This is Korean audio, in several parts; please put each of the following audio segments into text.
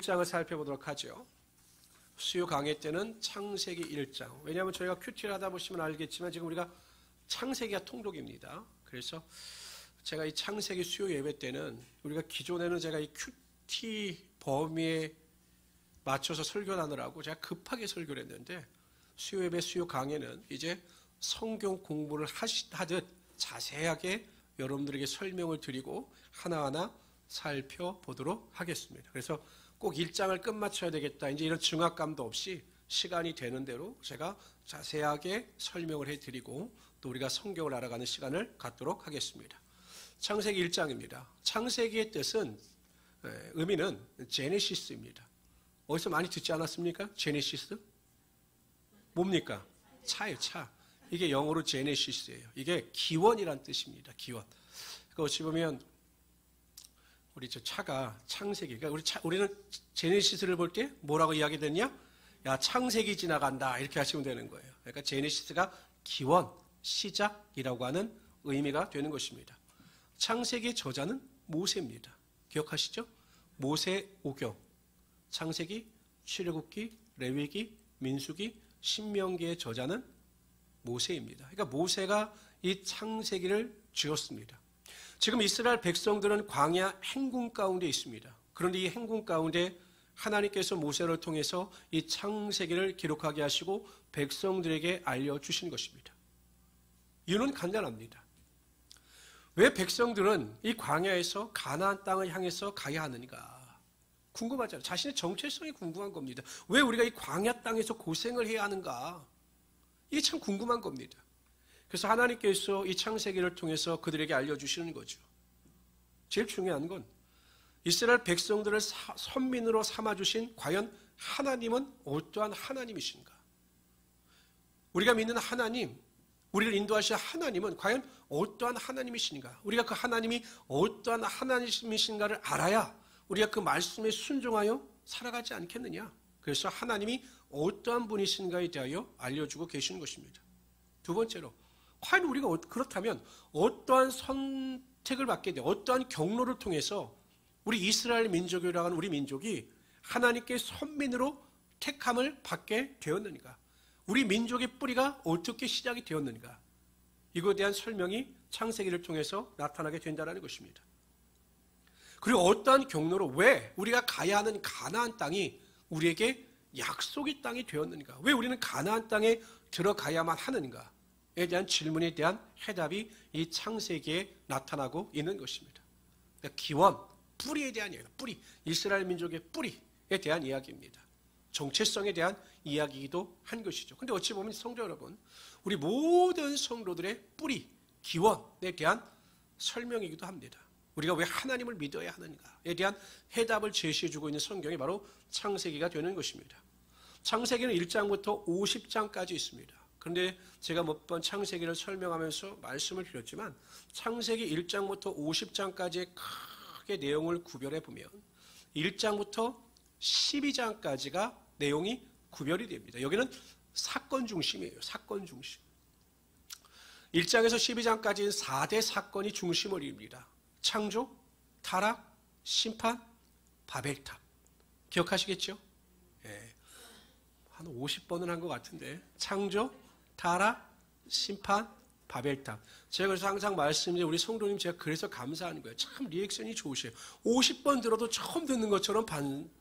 1장을 살펴보도록 하죠. 수요 강의 때는 창세기 1장. 왜냐하면 저희가 큐티를 하다 보시면 알겠지만 지금 우리가 창세기가 통독입니다. 그래서 제가 이 창세기 수요 예배 때는 우리가 기존에는 제가 이 큐티 범위에 맞춰서 설교를 하느라고 제가 급하게 설교를 했는데 수요 예배 수요 강의는 이제 성경 공부를 하듯 자세하게 여러분들에게 설명을 드리고 하나하나 살펴보도록 하겠습니다. 그래서 꼭 1장을 끝마쳐야 되겠다. 이제 이런 중압감도 없이 시간이 되는 대로 제가 자세하게 설명을 해드리고 또 우리가 성경을 알아가는 시간을 갖도록 하겠습니다. 창세기 1장입니다. 창세기의 뜻은 의미는 제네시스입니다. 어디서 많이 듣지 않았습니까? 제네시스? 뭡니까? 차예요, 차. 이게 영어로 제네시스예요. 이게 기원이란 뜻입니다. 기원. 그러니까 어찌 보면 우리 저 차가 창세기. 그러니까 우리는 제네시스를 볼 때 뭐라고 이야기되냐? 야, 창세기 지나간다. 이렇게 하시면 되는 거예요. 그러니까 제네시스가 기원, 시작이라고 하는 의미가 되는 것입니다. 창세기의 저자는 모세입니다. 기억하시죠? 모세 오경. 창세기, 출애굽기, 레위기, 민수기, 신명기의 저자는 모세입니다. 그러니까 모세가 이 창세기를 지었습니다. 지금 이스라엘 백성들은 광야 행군 가운데 있습니다. 그런데 이 행군 가운데 하나님께서 모세를 통해서 이 창세기를 기록하게 하시고 백성들에게 알려주신 것입니다. 이유는 간단합니다. 왜 백성들은 이 광야에서 가나안 땅을 향해서 가야 하는가? 궁금하잖아요. 자신의 정체성이 궁금한 겁니다. 왜 우리가 이 광야 땅에서 고생을 해야 하는가? 이게 참 궁금한 겁니다. 그래서 하나님께서 이 창세기를 통해서 그들에게 알려주시는 거죠. 제일 중요한 건 이스라엘 백성들을 선민으로 삼아주신 과연 하나님은 어떠한 하나님이신가? 우리가 믿는 하나님, 우리를 인도하신 하나님은 과연 어떠한 하나님이신가? 우리가 그 하나님이 어떠한 하나님이신가를 알아야 우리가 그 말씀에 순종하여 살아가지 않겠느냐? 그래서 하나님이 어떠한 분이신가에 대하여 알려주고 계시는 것입니다. 두 번째로, 과연 우리가 그렇다면 어떠한 선택을 받게 돼, 어떠한 경로를 통해서 우리 이스라엘 민족이라고 하는 우리 민족이 하나님께 선민으로 택함을 받게 되었는가? 우리 민족의 뿌리가 어떻게 시작이 되었는가? 이거에 대한 설명이 창세기를 통해서 나타나게 된다는 것입니다. 그리고 어떠한 경로로 왜 우리가 가야 하는 가나안 땅이 우리에게 약속의 땅이 되었는가? 왜 우리는 가나안 땅에 들어가야만 하는가? 에 대한 질문에 대한 해답이 이 창세기에 나타나고 있는 것입니다. 그러니까 기원, 뿌리에 대한 이야기, 뿌리, 이스라엘 민족의 뿌리에 대한 이야기입니다. 정체성에 대한 이야기이기도 한 것이죠. 그런데 어찌 보면 성도 여러분, 우리 모든 성도들의 뿌리, 기원에 대한 설명이기도 합니다. 우리가 왜 하나님을 믿어야 하는가에 대한 해답을 제시해주고 있는 성경이 바로 창세기가 되는 것입니다. 창세기는 1장부터 50장까지 있습니다. 그런데 제가 몇 번 창세기를 설명하면서 말씀을 드렸지만 창세기 1장부터 50장까지의 크게 내용을 구별해 보면 1장부터 12장까지가 내용이 구별이 됩니다. 여기는 사건 중심이에요. 사건 중심. 1장에서 12장까지는 4대 사건이 중심을 이룹니다. 창조, 타락, 심판, 바벨탑. 기억하시겠죠? 예. 한 50번은 한 것 같은데 창조, 타락, 심판, 바벨탑. 제가 그래서 항상 말씀드리는 우리 성도님 제가 그래서 감사하는 거예요. 참 리액션이 좋으셔요. 50번 들어도 처음 듣는 것처럼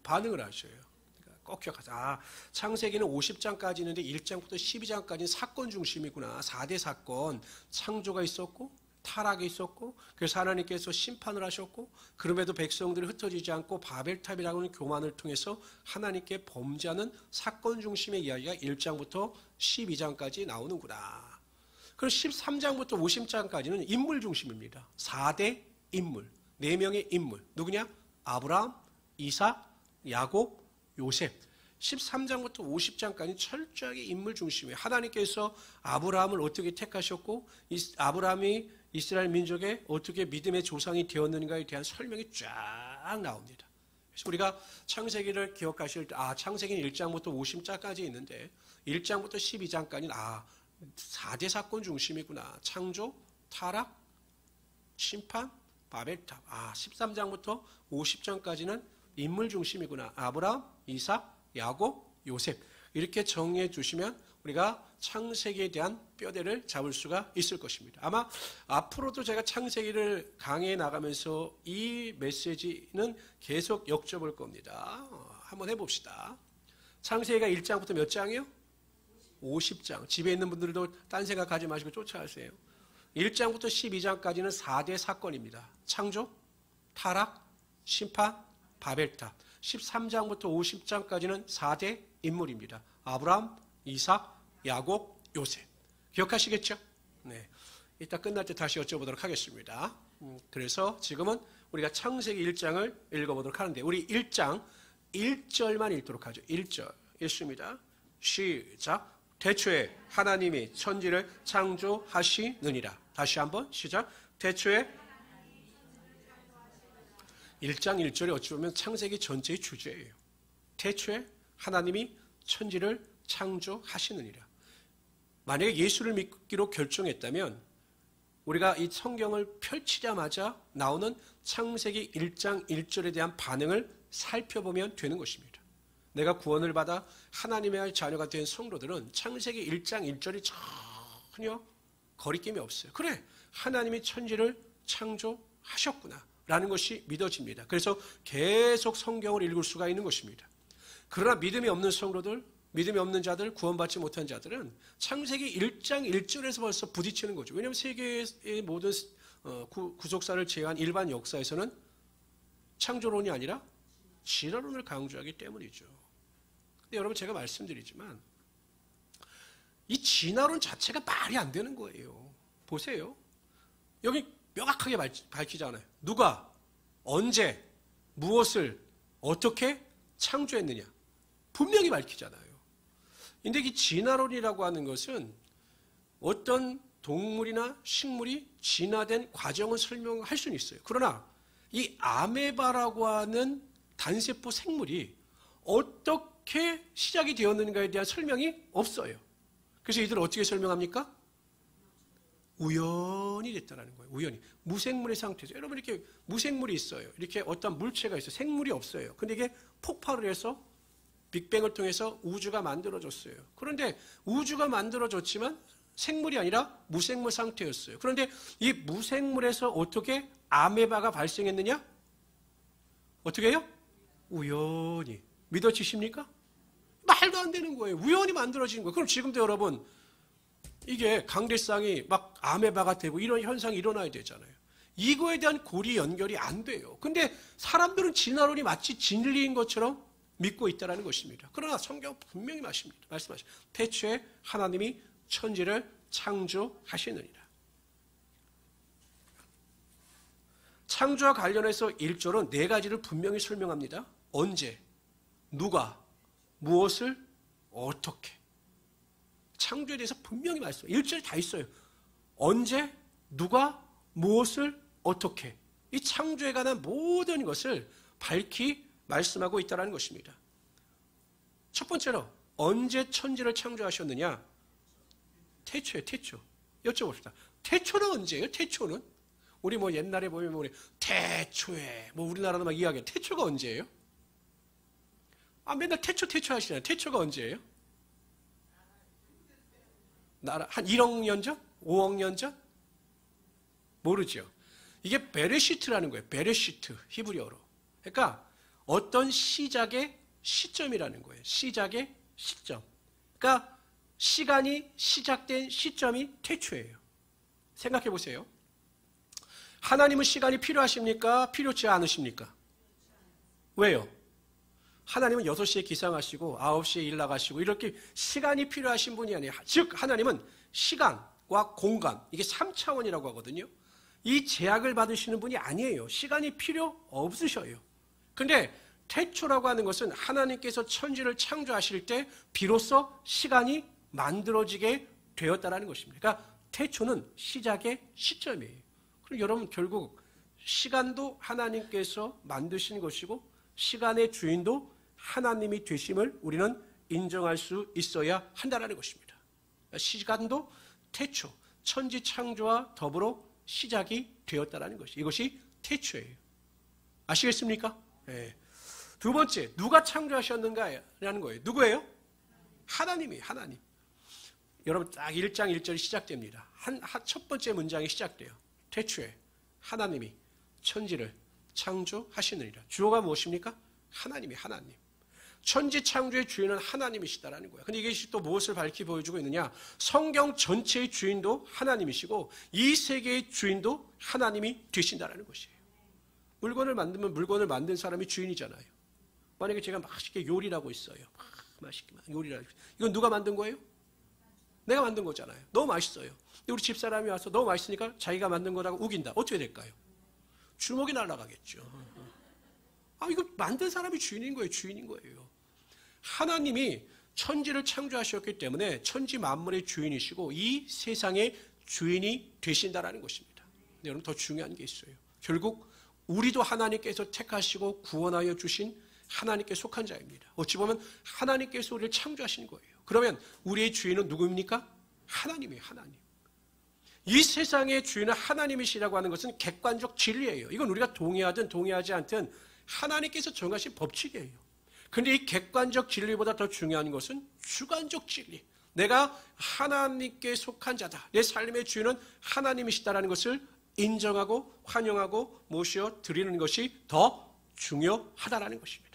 반응을 하셔요. 그러니까 꼭 기억하세요. 아, 창세기는 50장까지 있는데 1장부터 12장까지는 사건 중심이구나. 4대 사건. 창조가 있었고 타락이 있었고 그래서 하나님께서 심판을 하셨고 그럼에도 백성들이 흩어지지 않고 바벨탑이라고 하는 교만을 통해서 하나님께 범죄하는 사건 중심의 이야기가 1장부터 12장까지 나오는구나. 그럼 13장부터 50장까지는 인물 중심입니다. 4대 인물, 4명의 인물. 누구냐? 아브라함, 이삭, 야곱, 요셉. 13장부터 50장까지 철저하게 인물 중심이에요. 하나님께서 아브라함을 어떻게 택하셨고 아브라함이 이스라엘 민족의 어떻게 믿음의 조상이 되었는가에 대한 설명이 쫙 나옵니다. 그래서 우리가 창세기를 기억하실 때 창세기는 1장부터 50장까지 있는데 1장부터 12장까지는 4대 사건 중심이구나. 창조, 타락, 심판, 바벨탑. 13장부터 50장까지는 인물 중심이구나. 아브라함, 이삭, 야곱, 요셉. 이렇게 정리해 주시면 우리가 창세기에 대한 뼈대를 잡을 수가 있을 것입니다. 아마 앞으로도 제가 창세기를 강의해 나가면서 이 메시지는 계속 여쭤볼 겁니다. 한번 해봅시다. 창세기가 1장부터 몇 장이요? 50장. 집에 있는 분들도 딴 생각하지 마시고 쫓아가세요. 1장부터 12장까지는 4대 사건입니다. 창조, 타락, 심판, 바벨탑. 13장부터 50장까지는 4대 인물입니다. 아브라함, 이삭, 야곱, 요셉. 기억하시겠죠? 네. 이따 끝날 때 다시 여쭤보도록 하겠습니다. 그래서 지금은 우리가 창세기 1장을 읽어보도록 하는데 우리 1장 1절만 읽도록 하죠. 1절 읽습니다. 시작. 태초에 하나님이 천지를 창조하시느니라. 다시 한번 시작. 태초에 1장 1절이 어찌 보면 창세기 전체의 주제예요. 태초에 하나님이 천지를 창조하시느니라. 만약에 예수를 믿기로 결정했다면 우리가 이 성경을 펼치자마자 나오는 창세기 1장 1절에 대한 반응을 살펴보면 되는 것입니다. 내가 구원을 받아 하나님의 자녀가 된 성도들은 창세기 1장 1절이 전혀 거리낌이 없어요. 그래, 하나님이 천지를 창조하셨구나 라는 것이 믿어집니다. 그래서 계속 성경을 읽을 수가 있는 것입니다. 그러나 믿음이 없는 성도들, 믿음이 없는 자들, 구원받지 못한 자들은 창세기 1장 1절에서 벌써 부딪히는 거죠. 왜냐하면 세계의 모든 구속사를 제외한 일반 역사에서는 창조론이 아니라 진화론을 강조하기 때문이죠. 근데 여러분 제가 말씀드리지만 이 진화론 자체가 말이 안 되는 거예요. 보세요. 여기 명확하게 밝히잖아요. 누가, 언제, 무엇을, 어떻게 창조했느냐. 분명히 밝히잖아요. 근데 이 진화론이라고 하는 것은 어떤 동물이나 식물이 진화된 과정을 설명할 수는 있어요. 그러나 이 아메바라고 하는 단세포 생물이 어떻게 시작이 되었는가에 대한 설명이 없어요. 그래서 이들을 어떻게 설명합니까? 우연히 됐다는 거예요. 우연히. 무생물의 상태죠. 여러분 이렇게 무생물이 있어요. 이렇게 어떤 물체가 있어요. 생물이 없어요. 근데 이게 폭발을 해서 빅뱅을 통해서 우주가 만들어졌어요. 그런데 우주가 만들어졌지만 생물이 아니라 무생물 상태였어요. 그런데 이 무생물에서 어떻게 아메바가 발생했느냐? 어떻게 해요? 우연히. 믿어지십니까? 말도 안 되는 거예요. 우연히 만들어진 거예요. 그럼 지금도 여러분 이게 강대상이 막 아메바가 되고 이런 현상이 일어나야 되잖아요. 이거에 대한 고리 연결이 안 돼요. 근데 사람들은 진화론이 마치 진리인 것처럼 믿고 있다는 것입니다. 그러나 성경은 분명히 말씀하십니다. 태초에 하나님이 천지를 창조하시느니라. 창조와 관련해서 1절은 네 가지를 분명히 설명합니다. 언제, 누가, 무엇을, 어떻게. 창조에 대해서 분명히 말씀해요. 1절에 다 있어요. 언제, 누가, 무엇을, 어떻게. 이 창조에 관한 모든 것을 밝히 말씀하고 있다는 것입니다. 첫 번째로 언제 천지를 창조하셨느냐? 태초에 태초. 여쭤봅시다. 태초는 언제예요? 태초는? 우리 뭐 옛날에 보면 우리 태초에 뭐 우리나라도 막 이야기해. 태초가 언제예요? 맨날 태초 하시잖아요. 태초가 언제예요? 한 1억 년 전? 5억 년 전? 모르죠. 이게 베레시트라는 거예요. 베레시트 히브리어로. 그러니까 어떤 시작의 시점이라는 거예요. 시작의 시점. 그러니까 시간이 시작된 시점이 태초예요. 생각해 보세요. 하나님은 시간이 필요하십니까? 필요치 않으십니까? 왜요? 하나님은 6시에 기상하시고 9시에 일 나가시고 이렇게 시간이 필요하신 분이 아니에요. 즉 하나님은 시간과 공간, 이게 3차원이라고 하거든요. 이 제약을 받으시는 분이 아니에요. 시간이 필요 없으셔요. 근데 태초라고 하는 것은 하나님께서 천지를 창조하실 때 비로소 시간이 만들어지게 되었다는 것입니다. 그러니까 태초는 시작의 시점이에요. 그럼 여러분 결국 시간도 하나님께서 만드신 것이고 시간의 주인도 하나님이 되심을 우리는 인정할 수 있어야 한다는 것입니다. 시간도 태초, 천지 창조와 더불어 시작이 되었다는 것이 이것이 태초예요. 아시겠습니까? 네. 두 번째, 누가 창조하셨는가라는 거예요. 누구예요? 하나님이, 하나님. 여러분 딱 1장 1절이 시작됩니다. 첫 번째 문장이 시작돼요. 태초에 하나님이 천지를 창조하시느니라. 주어가 무엇입니까? 하나님이, 하나님. 천지 창조의 주인은 하나님이시다라는 거예요. 근데 이것이 또 무엇을 밝히 보여주고 있느냐? 성경 전체의 주인도 하나님이시고 이 세계의 주인도 하나님이 되신다라는 것이에요. 물건을 만들면 물건을 만든 사람이 주인이잖아요. 만약에 제가 맛있게 요리를 하고 있어요. 맛있게 요리를 하고 있어요. 이건 누가 만든 거예요? 내가 만든 거잖아요. 너무 맛있어요. 근데 우리 집사람이 와서 너무 맛있으니까 자기가 만든 거라고 우긴다. 어떻게 될까요? 주먹이 날아가겠죠. 이거 만든 사람이 주인인 거예요. 주인인 거예요. 하나님이 천지를 창조하셨기 때문에 천지 만물의 주인이시고 이 세상의 주인이 되신다라는 것입니다. 근데 여러분 더 중요한 게 있어요. 결국 우리도 하나님께서 택하시고 구원하여 주신 하나님께 속한 자입니다. 어찌 보면 하나님께서 우리를 창조하신 거예요. 그러면 우리의 주인은 누구입니까? 하나님이에요. 하나님. 이 세상의 주인은 하나님이시라고 하는 것은 객관적 진리예요. 이건 우리가 동의하든 동의하지 않든 하나님께서 정하신 법칙이에요. 그런데 이 객관적 진리보다 더 중요한 것은 주관적 진리. 내가 하나님께 속한 자다. 내 삶의 주인은 하나님이시다라는 것을 인정하고 환영하고 모셔 드리는 것이 더 중요하다라는 것입니다.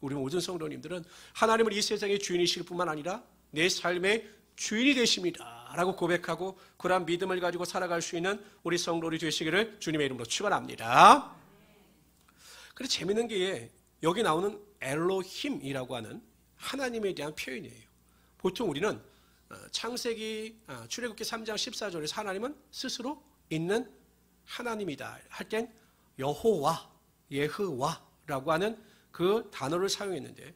우리 모든 성도님들은 하나님은 이 세상의 주인이실 뿐만 아니라 내 삶의 주인이 되십니다 라고 고백하고 그러한 믿음을 가지고 살아갈 수 있는 우리 성도들이 되시기를 주님의 이름으로 축원합니다. 그런데 재미있는 게 여기 나오는 엘로힘이라고 하는 하나님에 대한 표현이에요. 보통 우리는 창세기 출애굽기 3장 14절에서 하나님은 스스로 있는 하나님이다 할 땐 여호와, 예흐와라고 하는 그 단어를 사용했는데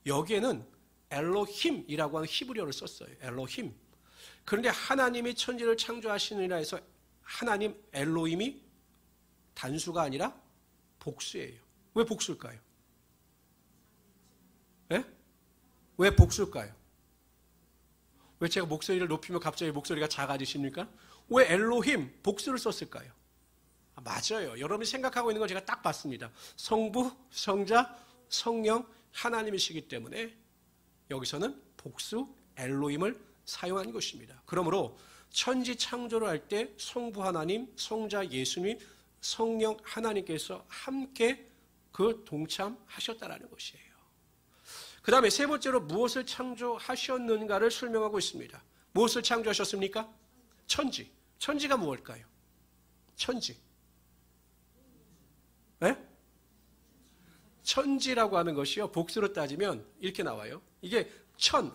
여기에는 엘로힘이라고 하는 히브리어를 썼어요. 엘로힘. 그런데 하나님이 천지를 창조하시느니라 해서 하나님 엘로힘이 단수가 아니라 복수예요. 왜 복수일까요? 네? 왜 복수일까요? 왜 제가 목소리를 높이면 갑자기 목소리가 작아지십니까? 왜 엘로힘 복수를 썼을까요? 맞아요. 여러분이 생각하고 있는 걸 제가 딱 봤습니다. 성부, 성자, 성령 하나님이시기 때문에 여기서는 복수 엘로힘을 사용한 것입니다. 그러므로 천지 창조를 할 때 성부 하나님, 성자 예수님, 성령 하나님께서 함께 그 동참하셨다라는 것이에요. 그 다음에 세 번째로 무엇을 창조하셨는가를 설명하고 있습니다. 무엇을 창조하셨습니까? 천지. 천지가 무엇일까요? 천지. 네? 천지라고 하는 것이요. 복수로 따지면 이렇게 나와요. 이게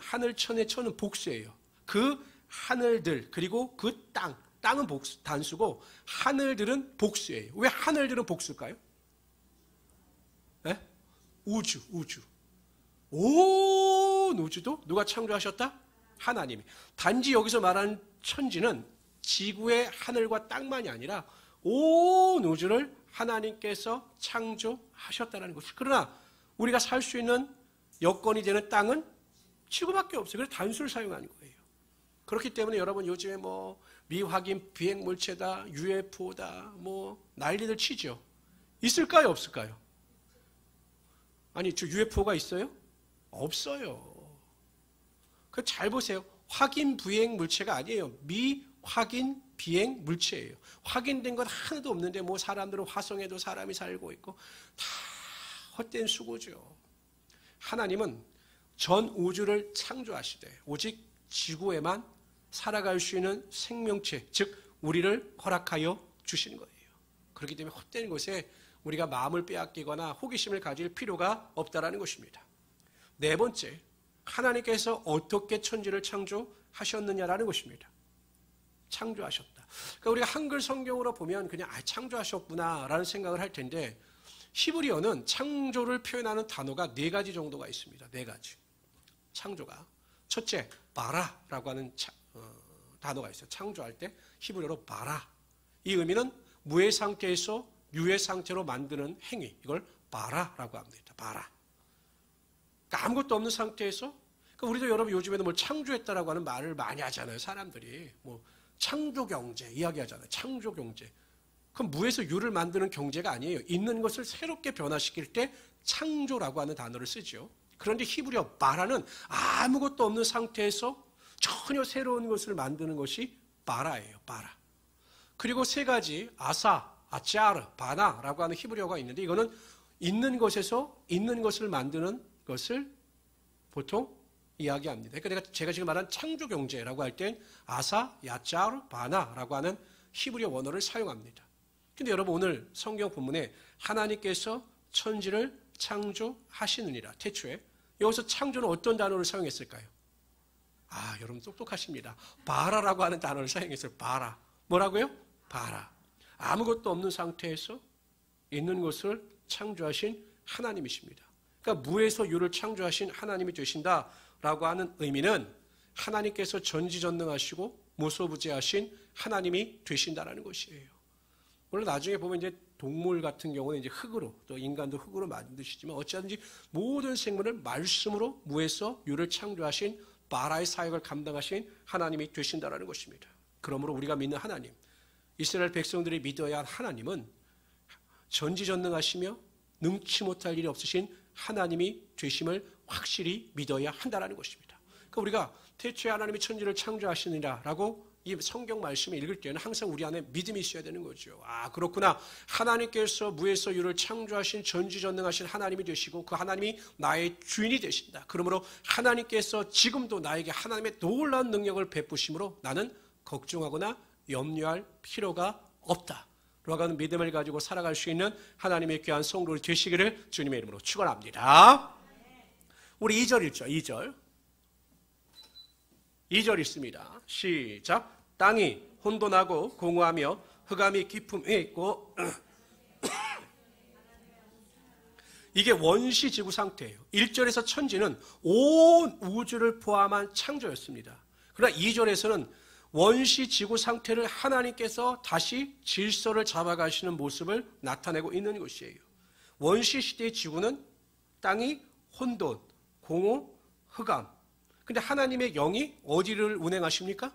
하늘천의 천은 복수예요. 그 하늘들 그리고 그 땅은 단수고 하늘들은 복수예요. 왜 하늘들은 복수일까요? 네? 우주. 온 우주도 누가 창조하셨다? 하나님이. 단지 여기서 말하는 천지는 지구의 하늘과 땅만이 아니라 온 우주를 하나님께서 창조하셨다는 것이죠. 그러나 우리가 살 수 있는 여건이 되는 땅은 지구밖에 없어요. 그래서 단수를 사용하는 거예요. 그렇기 때문에 여러분 요즘에 미확인 비행물체다, UFO다, 난리들 치죠. 있을까요? 없을까요? 아니, 저 UFO가 있어요? 없어요. 잘 보세요. 확인 비행 물체가 아니에요. 미확인 비행 물체예요. 확인된 건 하나도 없는데 사람들은 화성에도 사람이 살고 있고 다 헛된 수고죠. 하나님은 전 우주를 창조하시되 오직 지구에만 살아갈 수 있는 생명체, 즉 우리를 허락하여 주시는 거예요. 그렇기 때문에 헛된 것에 우리가 마음을 빼앗기거나 호기심을 가질 필요가 없다라는 것입니다. 네 번째, 하나님께서 어떻게 천지를 창조하셨느냐라는 것입니다. 창조하셨다. 그러니까 우리가 한글 성경으로 보면 그냥 창조하셨구나라는 생각을 할 텐데 히브리어는 창조를 표현하는 단어가 4가지 정도가 있습니다. 4가지. 창조가. 첫째, 바라라고 하는 단어가 있어요. 창조할 때 히브리어로 바라. 이 의미는 무의 상태에서 유의 상태로 만드는 행위. 이걸 바라라고 합니다. 바라. 그러니까 아무것도 없는 상태에서 그러니까 우리도 여러분 요즘에도 창조했다라고 하는 말을 많이 하잖아요. 사람들이 창조경제 이야기하잖아요. 창조경제. 그럼 무에서 유를 만드는 경제가 아니에요. 있는 것을 새롭게 변화시킬 때 창조라고 하는 단어를 쓰죠. 그런데 히브리어 바라는 아무것도 없는 상태에서 전혀 새로운 것을 만드는 것이 바라예요. 바라. 그리고 세 가지 아사, 아차르, 바나라고 하는 히브리어가 있는데 이거는 있는 것에서 있는 것을 만드는 것을 보통 이야기합니다. 그러니까 제가 지금 말한 창조 경제라고 할 땐 아사, 야차르, 바나라고 하는 히브리어 원어를 사용합니다. 근데 여러분 오늘 성경 본문에 하나님께서 천지를 창조하시느니라. 태초에 여기서 창조는 어떤 단어를 사용했을까요? 여러분 똑똑하십니다. 바라라고 하는 단어를 사용했어요. 바라. 뭐라고요? 바라. 아무것도 없는 상태에서 있는 것을 창조하신 하나님이십니다. 그러니까 무에서 유를 창조하신 하나님이 되신다라고 하는 의미는 하나님께서 전지전능하시고 무소부재하신 하나님이 되신다라는 것이에요. 물론 나중에 보면 이제 동물 같은 경우는 이제 흙으로, 또 인간도 흙으로 만드시지만 어찌하든지 모든 생물을 말씀으로 무에서 유를 창조하신 바라의 사역을 감당하신 하나님이 되신다라는 것입니다. 그러므로 우리가 믿는 하나님, 이스라엘 백성들이 믿어야 할 하나님은 전지전능하시며 능치 못할 일이 없으신 하나님이 되심을 확실히 믿어야 한다는 것입니다. 그러니까 우리가 태초에 하나님이 천지를 창조하시느라라고 이 성경 말씀을 읽을 때는 항상 우리 안에 믿음이 있어야 되는 거죠. 그렇구나. 하나님께서 무에서 유를 창조하신 전지전능하신 하나님이 되시고 그 하나님이 나의 주인이 되신다. 그러므로 하나님께서 지금도 나에게 하나님의 놀라운 능력을 베푸심으로 나는 걱정하거나 염려할 필요가 없다. 라고 하는 믿음을 가지고 살아갈 수 있는 하나님의 귀한 성도를 되시기를 주님의 이름으로 축원합니다. 우리 2절 읽죠. 2절 있습니다. 시작. 땅이 혼돈하고 공허하며 흑암이 깊음 위에 있고 이게 원시지구 상태예요. 1절에서 천지는 온 우주를 포함한 창조였습니다. 그러나 2절에서는 원시지구 상태를 하나님께서 다시 질서를 잡아가시는 모습을 나타내고 있는 것이에요. 원시시대의 지구는 땅이 혼돈, 공허, 흑암. 근데 하나님의 영이 어디를 운행하십니까?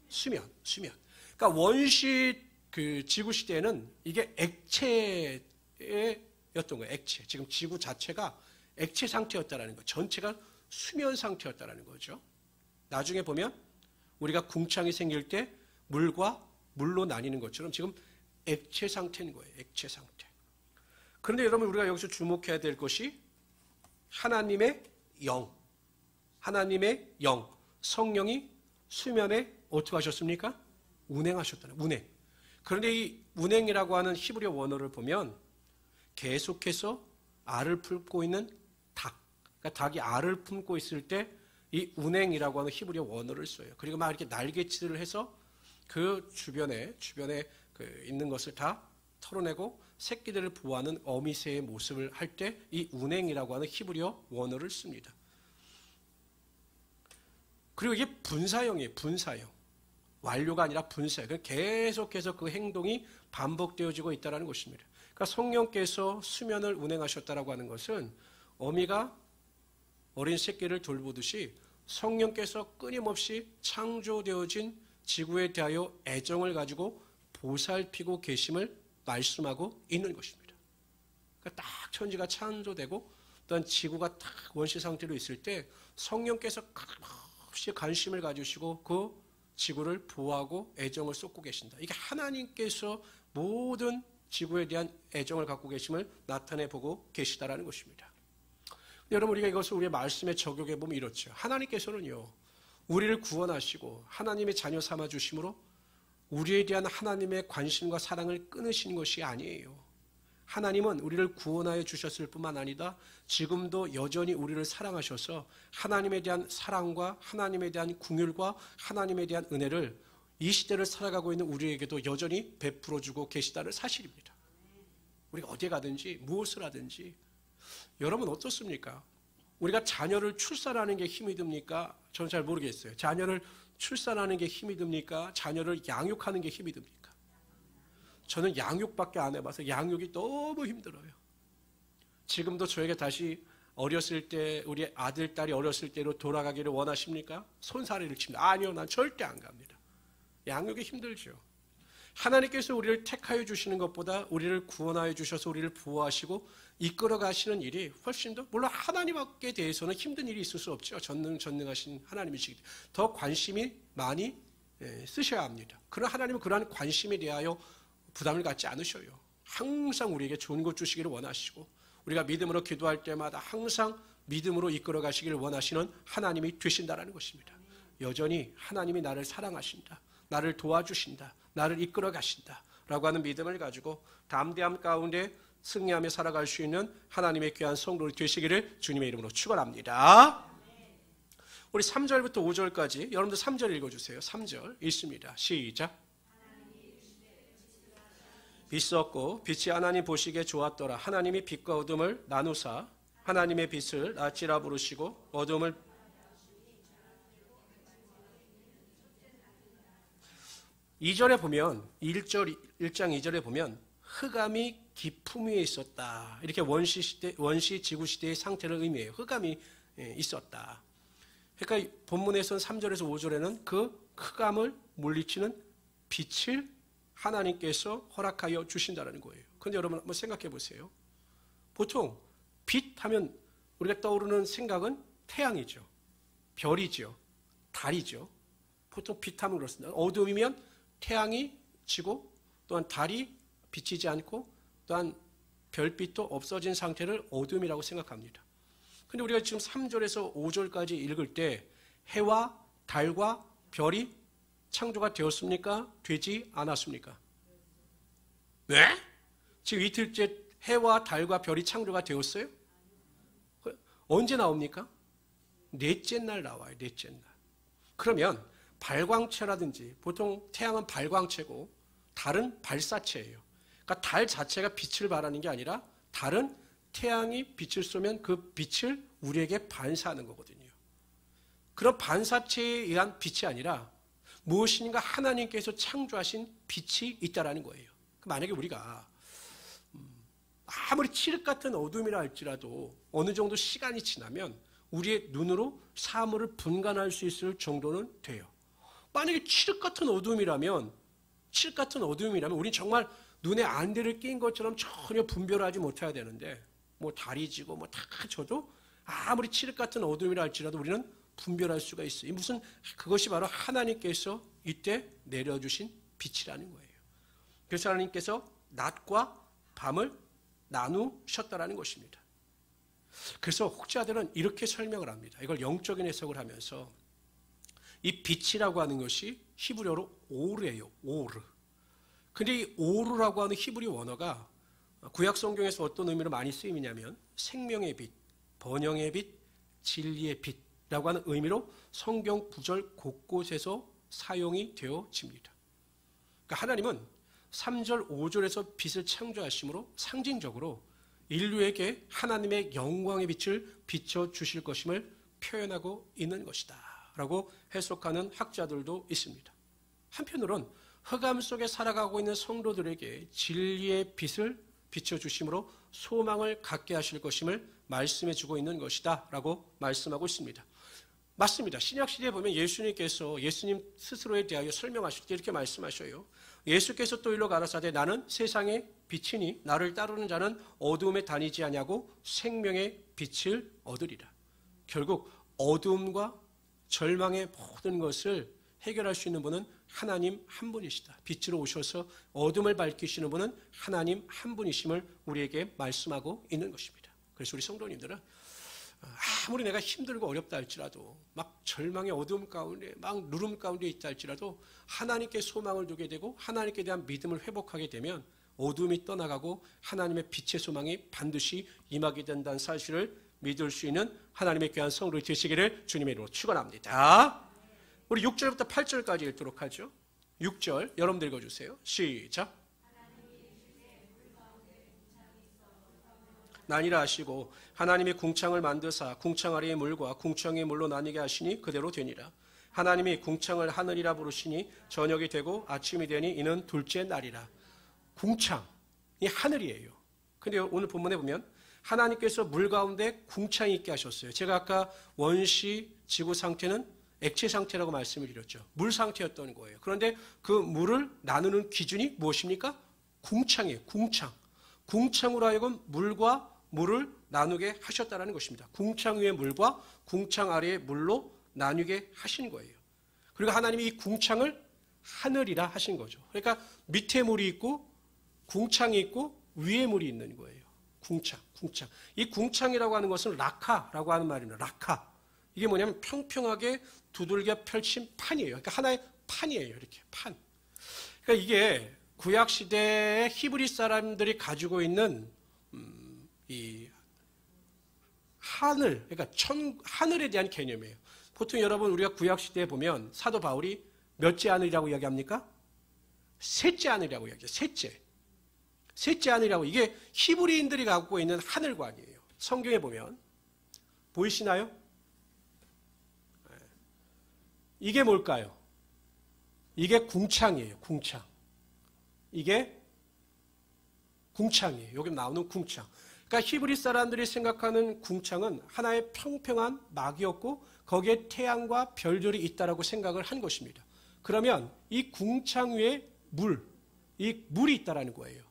수면. 그러니까 원시 지구 시대에는 이게 액체였던 거예요. 액체. 지금 지구 자체가 액체 상태였다라는 거. 전체가 수면 상태였다라는 거죠. 나중에 보면 우리가 궁창이 생길 때 물과 물로 나뉘는 것처럼 지금 액체 상태인 거예요. 액체 상태. 그런데 여러분 우리가 여기서 주목해야 될 것이 하나님의 영. 하나님의 영, 성령이 수면에 어떻게 하셨습니까? 운행하셨다는 운행. 그런데 이 운행이라고 하는 히브리어 원어를 보면 계속해서 알을 품고 있는 닭. 그러니까 닭이 알을 품고 있을 때 이 운행이라고 하는 히브리어 원어를 써요. 그리고 막 이렇게 날개치를 해서 그 주변에 있는 것을 다 털어내고 새끼들을 보호하는 어미새의 모습을 할 때 이 운행이라고 하는 히브리어 원어를 씁니다. 그리고 이게 분사형이에요. 분사형. 완료가 아니라 분사형. 계속해서 그 행동이 반복되어지고 있다는 것입니다. 그러니까 성령께서 수면을 운행하셨다라고 하는 것은 어미가 어린 새끼를 돌보듯이 성령께서 끊임없이 창조되어진 지구에 대하여 애정을 가지고 보살피고 계심을 말씀하고 있는 것입니다. 그러니까 딱 천지가 창조되고 또한 지구가 딱 원시 상태로 있을 때 성령께서 끊임없이 관심을 가지시고 그 지구를 보호하고 애정을 쏟고 계신다. 이게 하나님께서 모든 지구에 대한 애정을 갖고 계심을 나타내 보고 계시다라는 것입니다. 여러분 우리가 이것을 우리의 말씀에 적용해 보면 이렇죠. 하나님께서는요 우리를 구원하시고 하나님의 자녀 삼아 주심으로 우리에 대한 하나님의 관심과 사랑을 끊으시는 것이 아니에요. 하나님은 우리를 구원하여 주셨을 뿐만 아니라 지금도 여전히 우리를 사랑하셔서 하나님에 대한 사랑과 하나님에 대한 긍휼과 하나님에 대한 은혜를 이 시대를 살아가고 있는 우리에게도 여전히 베풀어주고 계시다는 사실입니다. 우리가 어디에 가든지 무엇을 하든지 여러분 어떻습니까? 우리가 자녀를 출산하는 게 힘이 듭니까? 저는 잘 모르겠어요. 자녀를 출산하는 게 힘이 듭니까? 자녀를 양육하는 게 힘이 듭니까? 저는 양육밖에 안 해봐서 양육이 너무 힘들어요. 지금도 저에게 다시 어렸을 때 우리 아들, 딸이 어렸을 때로 돌아가기를 원하십니까? 손사래를 칩니다. 아니요, 난 절대 안 갑니다. 양육이 힘들죠. 하나님께서 우리를 택하여 주시는 것보다 우리를 구원하여 주셔서 우리를 보호하시고 이끌어 가시는 일이 훨씬 더, 물론 하나님께 대해서는 힘든 일이 있을 수 없죠. 전능하신 하나님이시기 때문에 더 관심이 많이 쓰셔야 합니다. 그러나 하나님은 그러한 관심에 대하여 부담을 갖지 않으셔요. 항상 우리에게 좋은 것 주시기를 원하시고 우리가 믿음으로 기도할 때마다 항상 믿음으로 이끌어 가시기를 원하시는 하나님이 되신다는 것입니다. 여전히 하나님이 나를 사랑하신다, 나를 도와주신다, 나를 이끌어 가신다 라고 하는 믿음을 가지고 담대함 가운데 승리하며 살아갈 수 있는 하나님의 귀한 성도를 되시기를 주님의 이름으로 축원합니다. 우리 3절부터 5절까지 여러분들 3절 읽어주세요. 3절 읽습니다. 시작. 있었고 빛이 하나님 보시기에 좋았더라. 하나님이 빛과 어둠을 나누사 하나님의 빛을 낮이라 부르시고 어둠을 2절에 보면 1장 2절에 보면 흑암이 깊음 위에 있었다. 이렇게 원시 지구 시대의 상태를 의미해요. 흑암이 있었다. 그러니까 본문에서는 3절에서 5절에는 그 흑암을 물리치는 빛을 하나님께서 허락하여 주신다는 거예요. 그런데 여러분 한번 생각해 보세요. 보통 빛 하면 우리가 떠오르는 생각은 태양이죠. 별이죠. 달이죠. 보통 빛 하면 그렇습니다. 어둠이면 태양이 지고 또한 달이 비치지 않고 또한 별빛도 없어진 상태를 어둠이라고 생각합니다. 근데 우리가 지금 3절에서 5절까지 읽을 때 해와 달과 별이 창조가 되었습니까? 되지 않았습니까? 네? 지금 이틀째 해와 달과 별이 창조가 되었어요? 언제 나옵니까? 넷째 날 나와요. 넷째 날. 그러면 발광체라든지 보통 태양은 발광체고 달은 발사체예요. 그러니까 달 자체가 빛을 발하는 게 아니라 달은 태양이 빛을 쏘면 그 빛을 우리에게 반사하는 거거든요. 그런 반사체에 의한 빛이 아니라 무엇인가 하나님께서 창조하신 빛이 있다라는 거예요. 만약에 우리가 아무리 칠흑 같은 어둠이라 할지라도 어느 정도 시간이 지나면 우리의 눈으로 사물을 분간할 수 있을 정도는 돼요. 만약에 칠흑 같은 어둠이라면 우리는 정말 눈에 안대를 낀 것처럼 전혀 분별하지 못해야 되는데 뭐 달이 지고 뭐 다 져도 아무리 칠흑 같은 어둠이라 할지라도 우리는 분별할 수가 있어요. 무슨 그것이 바로 하나님께서 이때 내려주신 빛이라는 거예요. 그래서 하나님께서 낮과 밤을 나누셨다라는 것입니다. 그래서 혹자들은 이렇게 설명을 합니다. 이걸 영적인 해석을 하면서 이 빛이라고 하는 것이 히브리어로 오르예요. 오르. 근데 이 오르라고 하는 히브리 원어가 구약 성경에서 어떤 의미로 많이 쓰이냐면 생명의 빛, 번영의 빛, 진리의 빛이라고 하는 의미로 성경 구절 곳곳에서 사용이 되어집니다. 그러니까 하나님은 3절, 5절에서 빛을 창조하심으로 상징적으로 인류에게 하나님의 영광의 빛을 비춰주실 것임을 표현하고 있는 것이다 라고 해석하는 학자들도 있습니다. 한편으론 흑암 속에 살아가고 있는 성도들에게 진리의 빛을 비춰주심으로 소망을 갖게 하실 것임을 말씀해주고 있는 것이다 라고 말씀하고 있습니다. 맞습니다. 신약시대에 보면 예수님께서 예수님 스스로에 대하여 설명하실 때 이렇게 말씀하셔요. 예수께서 또 일러 가라사대 나는 세상의 빛이니 나를 따르는 자는 어두움에 다니지 아니하고 생명의 빛을 얻으리라. 결국 어두움과 절망의 모든 것을 해결할 수 있는 분은 하나님 한 분이시다. 빛으로 오셔서 어둠을 밝히시는 분은 하나님 한 분이심을 우리에게 말씀하고 있는 것입니다. 그래서 우리 성도님들은 아무리 내가 힘들고 어렵다 할지라도 막 절망의 어두움 가운데 막 누름 가운데 있다 할지라도 하나님께 소망을 두게 되고 하나님께 대한 믿음을 회복하게 되면 어두움이 떠나가고 하나님의 빛의 소망이 반드시 임하게 된다는 사실을 믿을 수 있는 하나님의 귀한 성도를 되시기를 주님의 이름으로 축원합니다. 우리 6절부터 8절까지 읽도록 하죠. 6절 여러분들 읽어주세요. 시작. 나니라 하시고 하나님이 궁창을 만드사 궁창 아래의 물과 궁창의 물로 나뉘게 하시니 그대로 되니라. 하나님이 궁창을 하늘이라 부르시니 저녁이 되고 아침이 되니 이는 둘째 날이라. 궁창이 하늘이에요. 근데 오늘 본문에 보면 하나님께서 물 가운데 궁창이 있게 하셨어요. 제가 아까 원시 지구 상태는 액체 상태라고 말씀을 드렸죠. 물 상태였던 거예요. 그런데 그 물을 나누는 기준이 무엇입니까? 궁창이에요. 궁창. 궁창으로 하여금 물과 물을 나누게 하셨다는 것입니다. 궁창 위의 물과 궁창 아래의 물로 나누게 하신 거예요. 그리고 하나님이 이 궁창을 하늘이라 하신 거죠. 그러니까 밑에 물이 있고 궁창이 있고 위에 물이 있는 거예요. 궁창. 이 궁창이라고 하는 것은 라카라고 하는 말입니다. 라카. 이게 뭐냐면 평평하게 두들겨 펼친 판이에요. 그러니까 하나의 판이에요. 이렇게 판. 그러니까 이게 구약 시대의 히브리 사람들이 가지고 있는 이 하늘, 그러니까 하늘에 대한 개념이에요. 보통 여러분 우리가 구약 시대에 보면 사도 바울이 몇째 하늘이라고 이야기합니까? 셋째 하늘이라고 이야기해요. 셋째 하늘이라고. 이게 히브리인들이 갖고 있는 하늘관이에요. 성경에 보면 보이시나요? 이게 뭘까요? 이게 궁창이에요. 궁창. 이게 궁창이에요. 여기 나오는 궁창. 그러니까 히브리 사람들이 생각하는 궁창은 하나의 평평한 막이었고 거기에 태양과 별들이 있다라고 생각을 한 것입니다. 그러면 이 궁창 위에 이 물이 있다라는 거예요.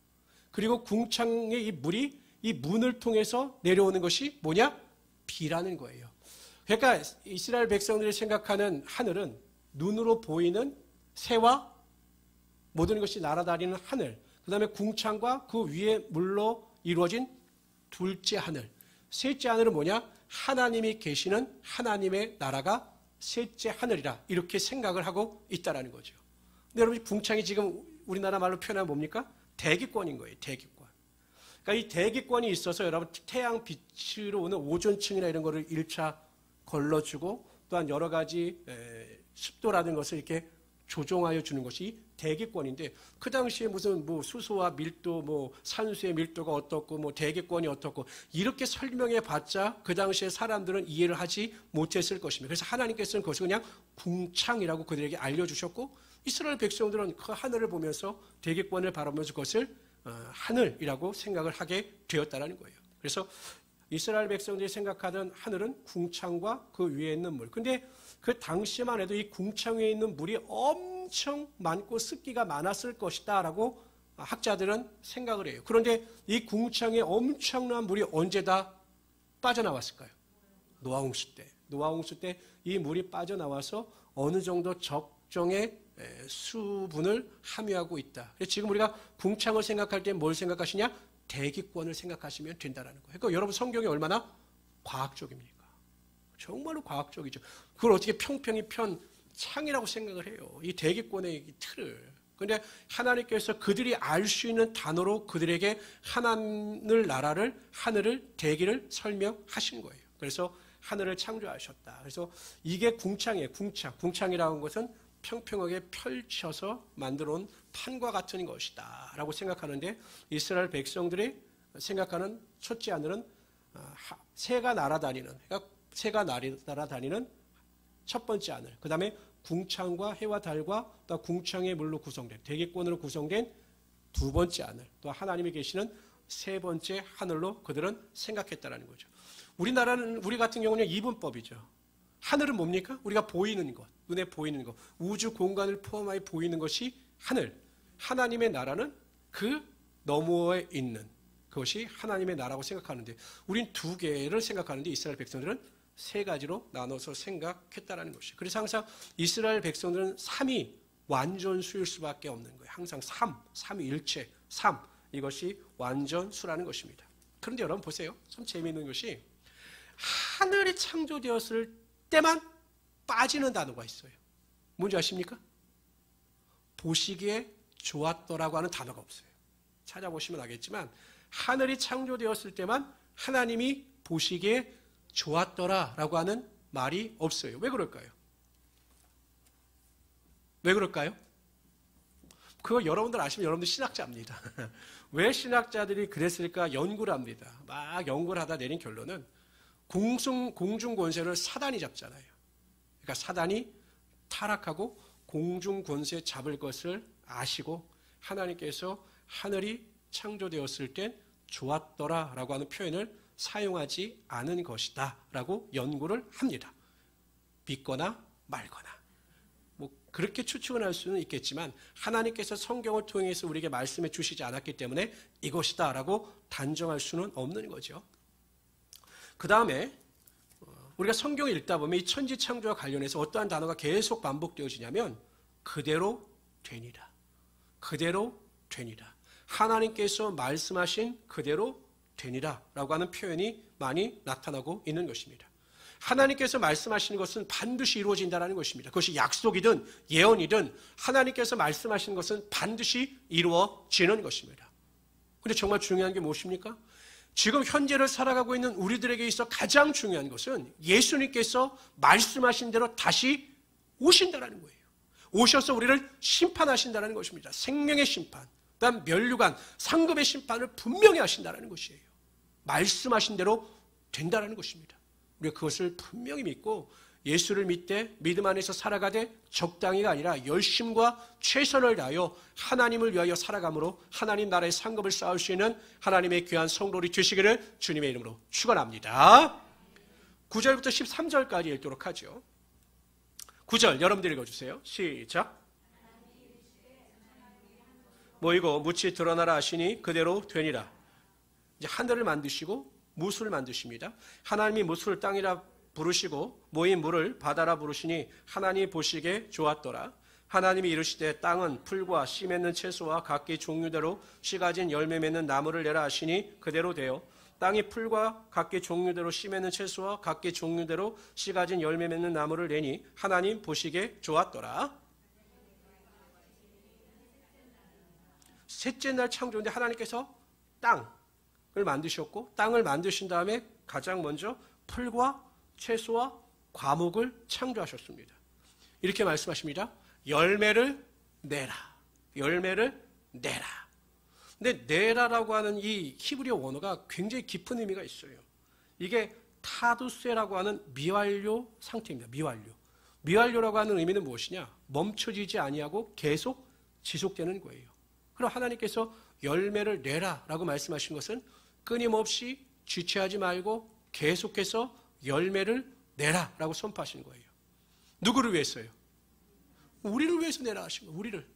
그리고 궁창의 이 물이 이 문을 통해서 내려오는 것이 뭐냐? 비라는 거예요. 그러니까 이스라엘 백성들이 생각하는 하늘은 눈으로 보이는 새와 모든 것이 날아다니는 하늘, 그 다음에 궁창과 그 위에 물로 이루어진 둘째 하늘. 셋째 하늘은 뭐냐? 하나님이 계시는 하나님의 나라가 셋째 하늘이라 이렇게 생각을 하고 있다는 거죠. 근데 여러분 궁창이 지금 우리나라 말로 표현하면 뭡니까? 대기권인 거예요. 대기권. 그러니까 이 대기권이 있어서 여러분 태양 빛으로 오는 오존층이나 이런 거를 1차 걸러주고 또한 여러 가지 습도라는 것을 이렇게 조종하여 주는 것이 대기권인데 그 당시에 무슨 뭐 수소와 밀도, 뭐 산소의 밀도가 어떻고 뭐 대기권이 어떻고 이렇게 설명해 봤자 그 당시에 사람들은 이해를 하지 못했을 것입니다. 그래서 하나님께서는 그것을 그냥 궁창이라고 그들에게 알려주셨고 이스라엘 백성들은 그 하늘을 보면서 대기권을 바라보면서 그것을 하늘이라고 생각을 하게 되었다는 거예요. 그래서 이스라엘 백성들이 생각하던 하늘은 궁창과 그 위에 있는 물. 근데 그 당시만 해도 이 궁창 위에 있는 물이 엄청 많고 습기가 많았을 것이다 라고 학자들은 생각을 해요. 그런데 이 궁창에 엄청난 물이 언제 다 빠져나왔을까요? 노아홍수 때. 노아홍수 때 이 물이 빠져나와서 어느 정도 적정의 수분을 함유하고 있다. 그래서 지금 우리가 궁창을 생각할 때 뭘 생각하시냐? 대기권을 생각하시면 된다는 거예요. 그러니까 여러분 성경이 얼마나 과학적입니까? 정말로 과학적이죠. 그걸 어떻게 평평히 편 창이라고 생각을 해요. 이 대기권의 이 틀을. 그런데 하나님께서 그들이 알 수 있는 단어로 그들에게 하나님 나라를, 하늘을, 대기를 설명하신 거예요. 그래서 하늘을 창조하셨다. 그래서 이게 궁창이에요. 궁창이라는 것은 평평하게 펼쳐서 만들어 온 판과 같은 것이다 라고 생각하는데 이스라엘 백성들이 생각하는 첫째 하늘은 새가 날아다니는, 그러니까 새가 날아다니는 첫 번째 하늘, 그 다음에 궁창과 해와 달과 또 궁창의 물로 구성된 대기권으로 구성된 두 번째 하늘, 또 하나님이 계시는 세 번째 하늘로 그들은 생각했다는 거죠. 우리 같은 경우는 이분법이죠. 하늘은 뭡니까? 우리가 보이는 것, 눈에 보이는 것, 우주 공간을 포함하여 보이는 것이 하늘. 하나님의 나라는 그 너머에 있는 그것이 하나님의 나라고 생각하는데 우린 두 개를 생각하는데 이스라엘 백성들은 세 가지로 나눠서 생각했다는 것이에요. 그래서 항상 이스라엘 백성들은 삼이 완전수일 수밖에 없는 거예요. 항상 삼위일체, 이것이 완전수라는 것입니다. 그런데 여러분 보세요. 참 재미있는 것이 하늘이 창조되었을 때만 빠지는 단어가 있어요. 뭔지 아십니까? 보시기에 좋았더라고 하는 단어가 없어요. 찾아보시면 알겠지만 하늘이 창조되었을 때만 하나님이 보시기에 좋았더라라고 하는 말이 없어요. 왜 그럴까요? 왜 그럴까요? 그거 여러분들 아시면 여러분들 신학자입니다. 왜 신학자들이 그랬을까 연구를 합니다. 막 연구를 하다 내린 결론은 공중권세를 사단이 잡잖아요. 그러니까 사단이 타락하고 공중권세 잡을 것을 아시고 하나님께서 하늘이 창조되었을 땐 좋았더라라고 하는 표현을 사용하지 않은 것이다 라고 연구를 합니다. 믿거나 말거나. 뭐 그렇게 추측은 할 수는 있겠지만 하나님께서 성경을 통해서 우리에게 말씀해 주시지 않았기 때문에 이것이다 라고 단정할 수는 없는 거죠. 그 다음에 우리가 성경을 읽다 보면 이 천지창조와 관련해서 어떠한 단어가 계속 반복되어지냐면 그대로 되니라. 그대로 되니라. 하나님께서 말씀하신 그대로 되니라 라고 하는 표현이 많이 나타나고 있는 것입니다. 하나님께서 말씀하시는 것은 반드시 이루어진다는 것입니다. 그것이 약속이든 예언이든 하나님께서 말씀하시는 것은 반드시 이루어지는 것입니다. 그런데 정말 중요한 게 무엇입니까? 지금 현재를 살아가고 있는 우리들에게 있어 가장 중요한 것은 예수님께서 말씀하신 대로 다시 오신다는 거예요. 오셔서 우리를 심판하신다는 것입니다. 생명의 심판, 그다음 면류관, 상급의 심판을 분명히 하신다는 것이에요. 말씀하신 대로 된다는 것입니다. 우리가 그것을 분명히 믿고 예수를 믿되 믿음 안에서 살아가되 적당히가 아니라 열심과 최선을 다하여 하나님을 위하여 살아감으로 하나님 나라의 상급을 쌓을 수 있는 하나님의 귀한 성도들이 되시기를 주님의 이름으로 축원합니다. 9절부터 13절까지 읽도록 하죠. 9절 여러분들이 읽어주세요. 시작. 모이고 묻이 드러나라 하시니 그대로 되니라. 이제 하늘을 만드시고 무수를 만드십니다. 하나님이 무수를 땅이라 부르시고 모인 물을 바다라 부르시니 하나님이 보시기에 좋았더라. 하나님이 이르시되 땅은 풀과 씨 맺는 채소와 각기 종류대로 씨 가진 열매 맺는 나무를 내라 하시니 그대로 되어 땅이 풀과 각기 종류대로 씨 맺는 채소와 각기 종류대로 씨 가진 열매 맺는 나무를 내니 하나님 보시기에 좋았더라. 셋째 날 창조인데 하나님께서 땅을 만드셨고 땅을 만드신 다음에 가장 먼저 풀과 채소와 과목을 창조하셨습니다. 이렇게 말씀하십니다. 열매를 내라. 열매를 내라. 근데 내라라고 하는 이 히브리어 원어가 굉장히 깊은 의미가 있어요. 이게 타두세라고 하는 미완료 상태입니다. 미완료. 미완료라고 하는 의미는 무엇이냐? 멈춰지지 아니하고 계속 지속되는 거예요. 그럼 하나님께서 열매를 내라라고 말씀하신 것은 끊임없이 지체하지 말고 계속해서 열매를 내라라고 선포하시는 거예요. 누구를 위해서요? 우리를 위해서 내라 하신 거예요. 우리를.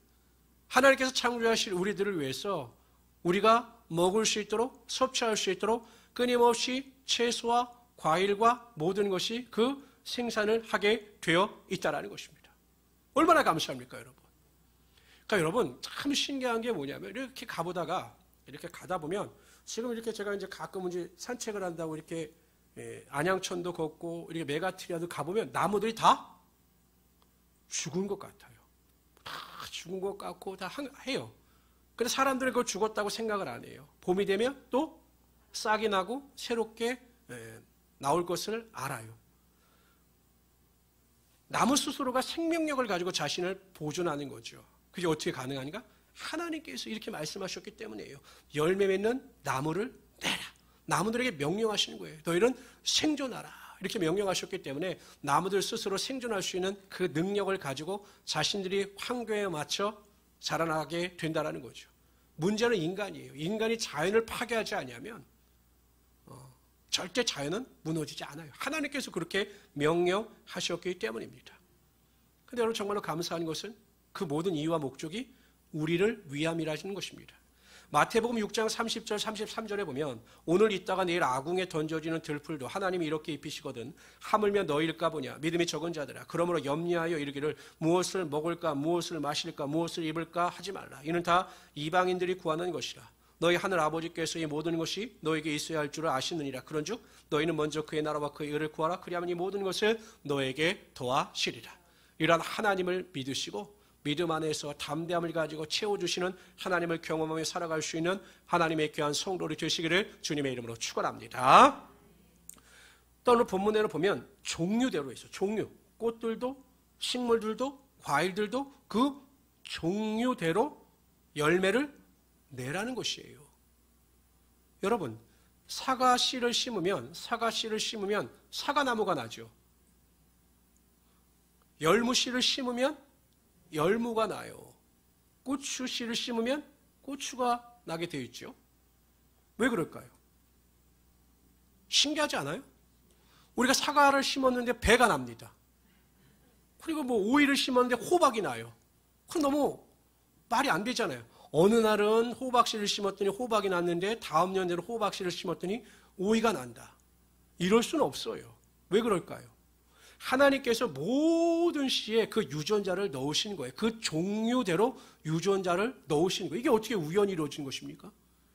하나님께서 창조하실 우리들을 위해서 우리가 먹을 수 있도록 섭취할 수 있도록 끊임없이 채소와 과일과 모든 것이 그 생산을 하게 되어 있다는 것입니다. 얼마나 감사합니까, 여러분? 그러니까 여러분 참 신기한 게 뭐냐면 이렇게 가보다가 이렇게 가다 보면 지금 이렇게 제가 이제 가끔 이제 산책을 한다고 이렇게 안양천도 걷고 이렇게 메가트리아도 가보면 나무들이 다 죽은 것 같아요. 다 죽은 것 같고 다 해요. 근데 사람들은 그걸 죽었다고 생각을 안 해요. 봄이 되면 또 싹이 나고 새롭게 나올 것을 알아요. 나무 스스로가 생명력을 가지고 자신을 보존하는 거죠. 그게 어떻게 가능한가? 하나님께서 이렇게 말씀하셨기 때문이에요. 열매 맺는 나무를 내라. 나무들에게 명령하시는 거예요. 너희는 생존하라. 이렇게 명령하셨기 때문에 나무들 스스로 생존할 수 있는 그 능력을 가지고 자신들이 환경에 맞춰 자라나게 된다는 거죠. 문제는 인간이에요. 인간이 자연을 파괴하지 않으면 절대 자연은 무너지지 않아요. 하나님께서 그렇게 명령하셨기 때문입니다. 그런데 여러분 정말로 감사한 것은 그 모든 이유와 목적이 우리를 위함이라는 것입니다. 마태복음 6장 30절 33절에 보면 오늘 있다가 내일 아궁에 던져지는 들풀도 하나님이 이렇게 입히시거든 하물며 너희일까 보냐 믿음이 적은 자들아 그러므로 염려하여 이르기를 무엇을 먹을까 무엇을 마실까 무엇을 입을까 하지 말라. 이는 다 이방인들이 구하는 것이라. 너희 하늘 아버지께서 이 모든 것이 너에게 있어야 할 줄을 아시느니라. 그런즉 너희는 먼저 그의 나라와 그의 의를 구하라. 그리하면 이 모든 것을 너에게 더하시리라. 이러한 하나님을 믿으시고 믿음 안에서 담대함을 가지고 채워주시는 하나님을 경험하며 살아갈 수 있는 하나님의 귀한 성도를 되시기를 주님의 이름으로 축원합니다. 또 오늘 본문대로 보면 종류대로 있어요. 종류. 꽃들도 식물들도 과일들도 그 종류대로 열매를 내라는 것이에요. 여러분 사과씨를 심으면 사과나무가 나죠. 열무씨를 심으면 열무가 나요. 고추씨를 심으면 고추가 나게 되어 있죠. 왜 그럴까요? 신기하지 않아요? 우리가 사과를 심었는데 배가 납니다. 그리고 뭐 오이를 심었는데 호박이 나요. 그건 너무 말이 안 되잖아요. 어느 날은 호박씨를 심었더니 호박이 났는데 다음 년에는 호박씨를 심었더니 오이가 난다. 이럴 수는 없어요. 왜 그럴까요? 하나님께서 모든 씨에 그 유전자를 넣으신 거예요. 그 종류대로 유전자를 넣으신 거예요. 이게 어떻게 우연히 이루어진 것입니까?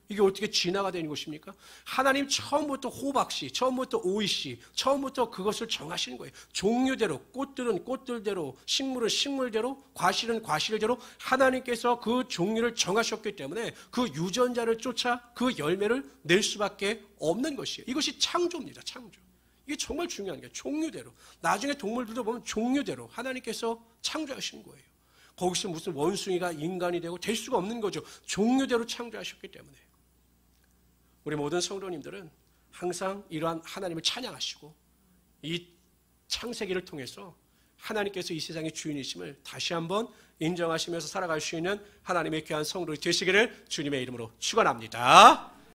이게 어떻게 진화가 되는 것입니까? 하나님 처음부터 호박씨, 처음부터 오이씨, 처음부터 그것을 정하시는 거예요. 종류대로, 꽃들은 꽃들대로, 식물은 식물대로, 과실은 과실대로 하나님께서 그 종류를 정하셨기 때문에 그 유전자를 쫓아 그 열매를 낼 수밖에 없는 것이에요. 이것이 창조입니다. 창조. 이게 정말 중요한 게 종류대로. 나중에 동물들도 보면 종류대로 하나님께서 창조하신 거예요. 거기서 무슨 원숭이가 인간이 되고 될 수가 없는 거죠. 종류대로 창조하셨기 때문에. 우리 모든 성도님들은 항상 이러한 하나님을 찬양하시고 이 창세기를 통해서 하나님께서 이 세상의 주인이심을 다시 한번 인정하시면서 살아갈 수 있는 하나님의 귀한 성도들이 되시기를 주님의 이름으로 축원합니다.